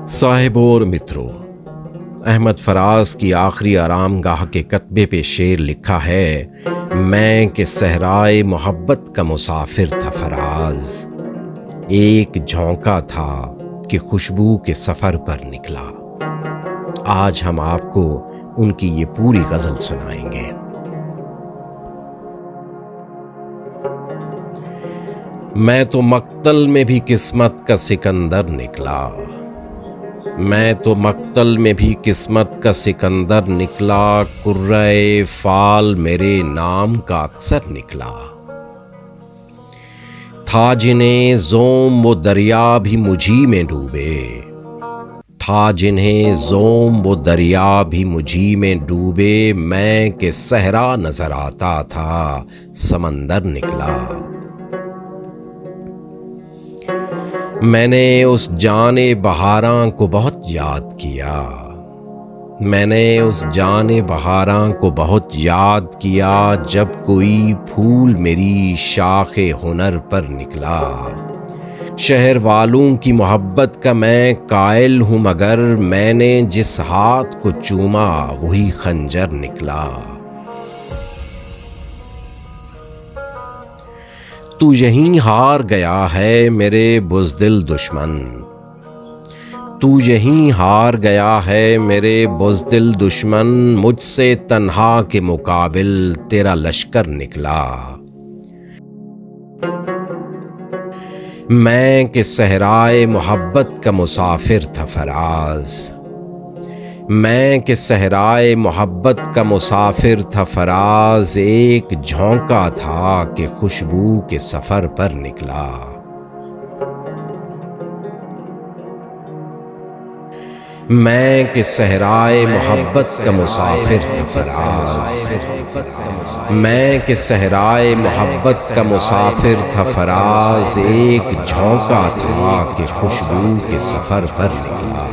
साहिबों और मित्रों, अहमद फराज की आखिरी आरामगाह के कत्बे पे शेर लिखा है, मैं कि सहराए मोहब्बत का मुसाफिर था फराज, एक झोंका था कि खुशबू के सफर पर निकला। आज हम आपको उनकी ये पूरी गजल सुनाएंगे। मैं तो मक्तल में भी किस्मत का सिकंदर निकला, मैं तो मक्तल में भी किस्मत का सिकंदर निकला, कुर्रे फाल मेरे नाम का अक्सर निकला। था जिन्हें ज़ोम वो दरिया भी मुझी में डूबे, था जिन्हें ज़ोम वो दरिया भी मुझी में डूबे, मैं के सहरा नजर आता था समंदर निकला। मैंने उस जाने बहारां को बहुत याद किया, मैंने उस जाने बहारां को बहुत याद किया, जब कोई फूल मेरी शाखे हुनर पर निकला। शहर वालों की मोहब्बत का मैं कायल हूँ, मगर मैंने जिस हाथ को चूमा वही खंजर निकला। तू यहीं हार गया है मेरे बुज़दिल दुश्मन, तू यहीं हार गया है मेरे बुज़दिल दुश्मन, मुझसे तन्हा के मुकाबिल तेरा लश्कर निकला। मैं कि सहराए मोहब्बत का मुसाफिर था फराज, मैं कि सहराए मोहब्बत का मुसाफिर था फराज, एक झोंका था कि खुशबू के सफर पर निकला। मैं कि सहराए मोहब्बत का मुसाफिर था फराज, मैं कि सहराए मोहब्बत का मुसाफिर था फराज, एक झोंका था कि खुशबू के सफर पर निकला।